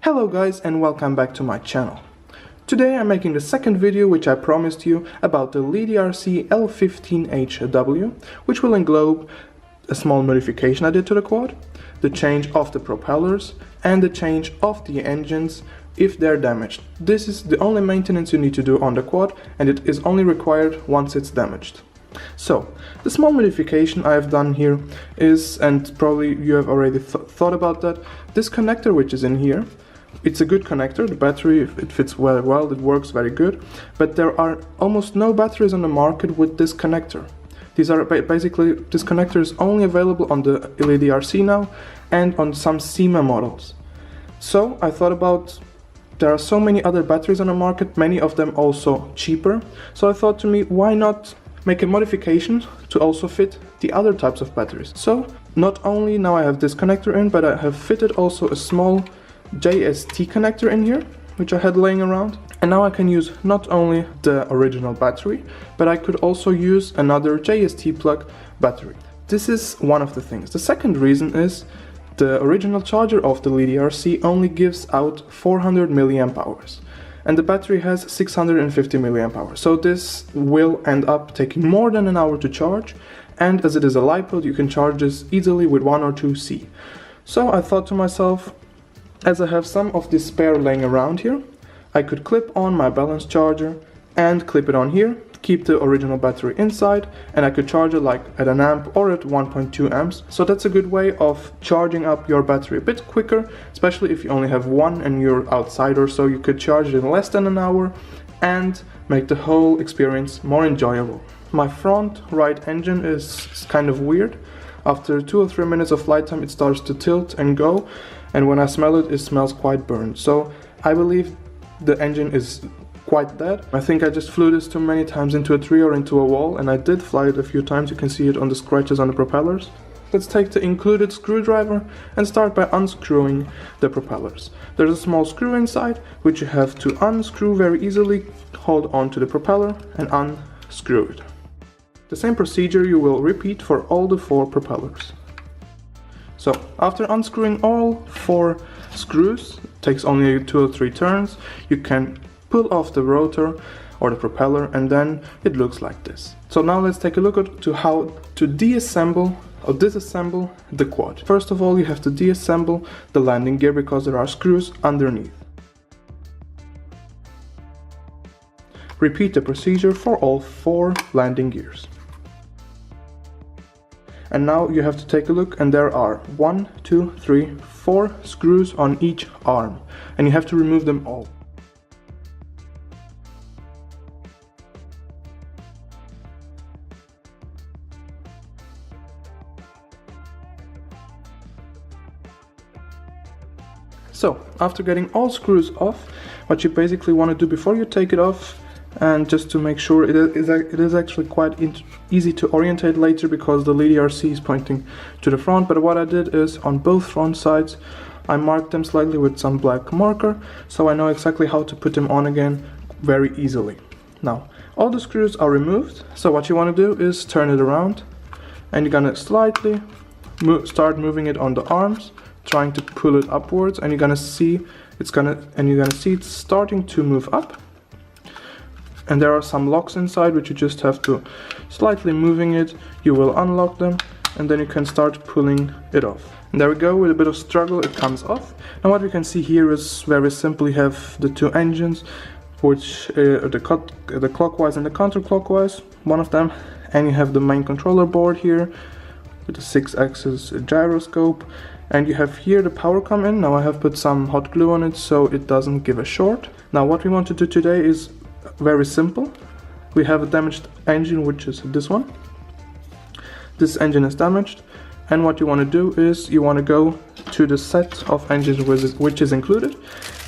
Hello guys and welcome back to my channel. Today I'm making the second video which I promised you about the LiDi L15hw, which will englobe a small modification I did to the quad, the change of the propellers and the change of the engines if they're damaged. This is the only maintenance you need to do on the quad and it is only required once it's damaged. So, the small modification I have done here is, and probably you have already thought about that, this connector which is in here. It's a good connector, the battery, it fits well, it works very good, but there are almost no batteries on the market with this connector. These are basically, this connector is only available on the LiDi RC now and on some SEMA models. So I thought about, there are so many other batteries on the market, many of them also cheaper, so I thought to me, why not make a modification to also fit the other types of batteries. So not only now I have this connector in, but I have fitted also a small JST connector in here, which I had laying around, and now I can use not only the original battery, but I could also use another JST plug battery. This is one of the things. The second reason is the original charger of the LiDi RC only gives out 400 milliamp hours and the battery has 650 milliamp hours, so this will end up taking more than an hour to charge, and as it is a LiPo you can charge this easily with 1 or 2 C. So I thought to myself, as I have some of this spare laying around here, I could clip on my balance charger and clip it on here, keep the original battery inside, and I could charge it like at an amp or at 1.2 amps. So that's a good way of charging up your battery a bit quicker, especially if you only have one and you're outside or so. You could charge it in less than an hour and make the whole experience more enjoyable. My front right engine is kind of weird. After 2 or 3 minutes of flight time it starts to tilt and go, and when I smell it, it smells quite burned. So I believe the engine is quite dead. I think I just flew this too many times into a tree or into a wall, and I did fly it a few times. You can see it on the scratches on the propellers. Let's take the included screwdriver and start by unscrewing the propellers. There's a small screw inside which you have to unscrew very easily. Hold on to the propeller and unscrew it. The same procedure you will repeat for all the 4 propellers. So after unscrewing all 4 screws, it takes only 2 or 3 turns, you can pull off the rotor or the propeller, and then it looks like this. So now let's take a look at how to deassemble or disassemble the quad. First of all, you have to deassemble the landing gear because there are screws underneath. Repeat the procedure for all 4 landing gears. And now you have to take a look, and there are 1, 2, 3, 4 screws on each arm, and you have to remove them all. So after getting all screws off, what you basically want to do before you take it off, and just to make sure it is actually quite easy to orientate later because the LiDi RC is pointing to the front, but what I did is on both front sides I marked them slightly with some black marker, so I know exactly how to put them on again very easily. Now all the screws are removed, so what you want to do is turn it around and you're gonna slightly start moving it on the arms, trying to pull it upwards, and you're gonna see it's starting to move up. And there are some locks inside which you just have to slightly moving it, you will unlock them, and then you can start pulling it off. And there we go, with a bit of struggle it comes off. And what we can see here is very simply have the 2 engines, which the clockwise and the counterclockwise, one of them, and you have the main controller board here with the 6-axis gyroscope, and you have here the power come in. Now I have put some hot glue on it so it doesn't give a short. Now what we want to do today is very simple. We have a damaged engine, which is this one. This engine is damaged, and what you want to do is you want to go to the set of engines which is included,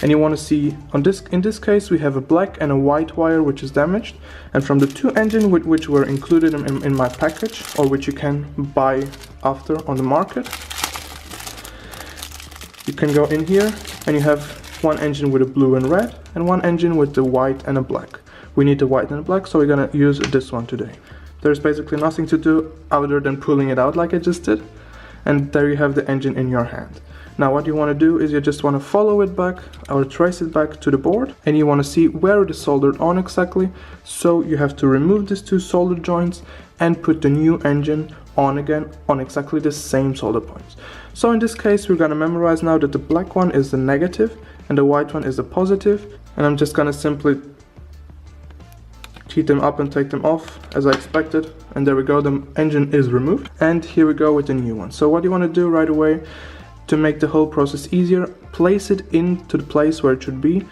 and you want to see in this case we have a black and a white wire which is damaged, and from the 2 engines which were included in my package, or which you can buy after on the market, you can go in here and you have 1 engine with a blue and red and 1 engine with the white and a black. We need the white and the black, so we're gonna use this one today. There's basically nothing to do other than pulling it out like I just did, and there you have the engine in your hand. Now what you want to do is you just want to follow it back or trace it back to the board, and you want to see where it is soldered on exactly. So you have to remove these two solder joints and put the new engine on again on exactly the same solder points. So in this case we're going to memorize now that the black one is the negative and the white one is the positive, and I'm just going to simply heat them up and take them off as I expected, and there we go, the engine is removed, and here we go with the new one. So what you want to do right away to make the whole process easier, place it into the place where it should be.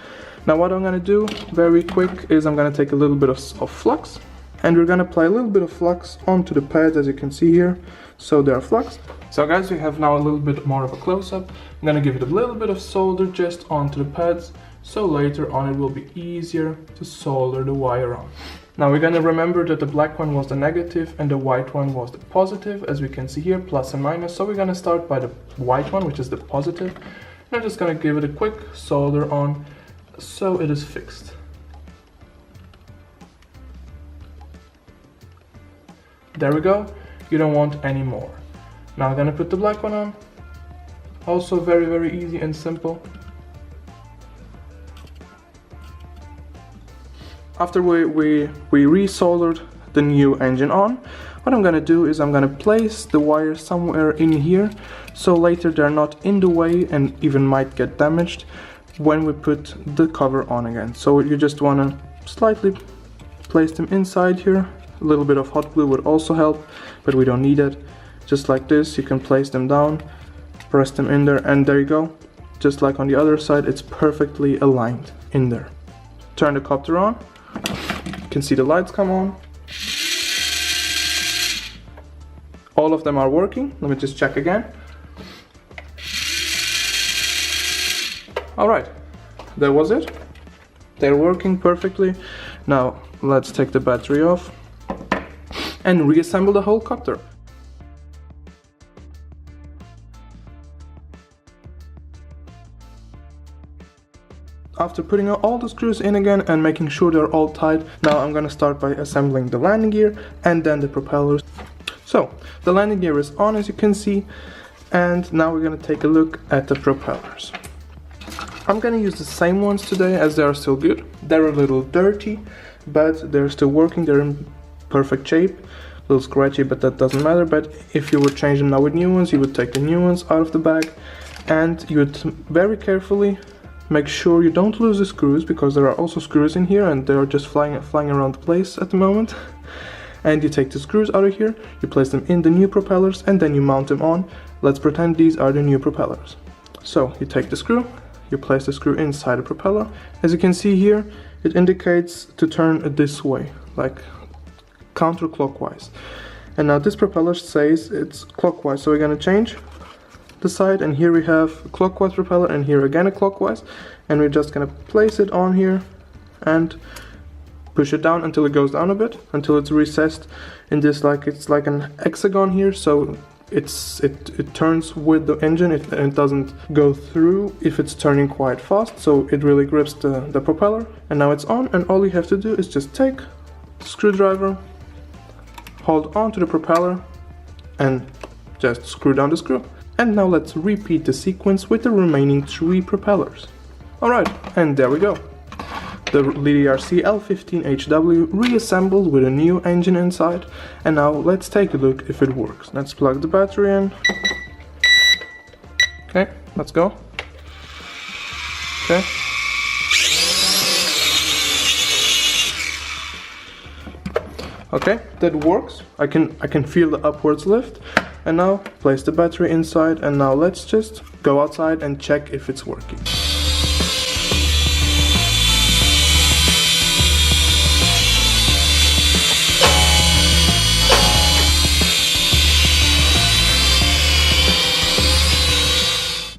Now what I'm going to do very quick is I'm going to take a little bit of flux, and we're going to apply a little bit of flux onto the pads, as you can see here. So they are flux. So guys, we have now a little bit more of a close-up. I'm going to give it a little bit of solder just onto the pads, so later on it will be easier to solder the wire on. Now we're going to remember that the black one was the negative and the white one was the positive, as we can see here, plus and minus. So we're going to start by the white one, which is the positive. And I'm just going to give it a quick solder on so it is fixed. There we go, you don't want any more. Now I'm going to put the black one on. Also very easy and simple. After we re-soldered the new engine on, what I'm gonna do is I'm gonna place the wires somewhere in here, so later they're not in the way and even might get damaged when we put the cover on again. So you just wanna slightly place them inside here. A little bit of hot glue would also help, but we don't need it. Just like this, you can place them down, press them in there, and there you go. Just like on the other side, it's perfectly aligned in there. Turn the copter on. You can see the lights come on. All of them are working. Let me just check again. Alright, that was it. They're working perfectly. Now let's take the battery off and reassemble the whole copter. After putting all the screws in again and making sure they're all tight, now I'm gonna start by assembling the landing gear and then the propellers. So, the landing gear is on, as you can see, and now we're gonna take a look at the propellers. I'm gonna use the same ones today as they are still good. They're a little dirty, but they're still working, they're in perfect shape. A little scratchy, but that doesn't matter. But if you would change them now with new ones, you would take the new ones out of the bag and you would very carefully make sure you don't lose the screws, because there are also screws in here and they're just flying around the place at the moment. And you take the screws out of here, you place them in the new propellers, and then you mount them on. Let's pretend these are the new propellers. So you take the screw, you place the screw inside the propeller. As you can see here, it indicates to turn this way, like counterclockwise. And now this propeller says it's clockwise, so we're gonna change the side, and here we have a clockwise propeller and here again a clockwise, and we're just gonna place it on here and push it down until it goes down a bit, until it's recessed in this, like it's like an hexagon here, so it turns with the engine. It doesn't go through if it's turning quite fast, so it really grips the propeller. And now it's on, and all you have to do is just take the screwdriver, hold on to the propeller and just screw down the screw. And now let's repeat the sequence with the remaining 3 propellers. Alright, and there we go. The LiDi L15hw reassembled with a new engine inside. And now let's take a look if it works. Let's plug the battery in. Okay, let's go. Okay. Okay, that works. I can feel the upwards lift. And now place the battery inside, and now let's just go outside and check if it's working.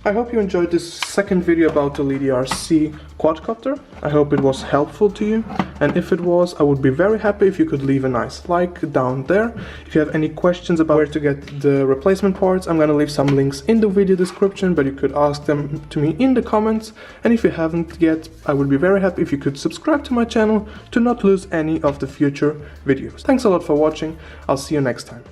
I hope you enjoyed this second video about the LiDi quadcopter. I hope it was helpful to you, and if it was, I would be very happy if you could leave a nice like down there. If you have any questions about where to get the replacement parts, I'm gonna leave some links in the video description, but you could ask them to me in the comments. And if you haven't yet, I would be very happy if you could subscribe to my channel to not lose any of the future videos. Thanks a lot for watching. I'll see you next time.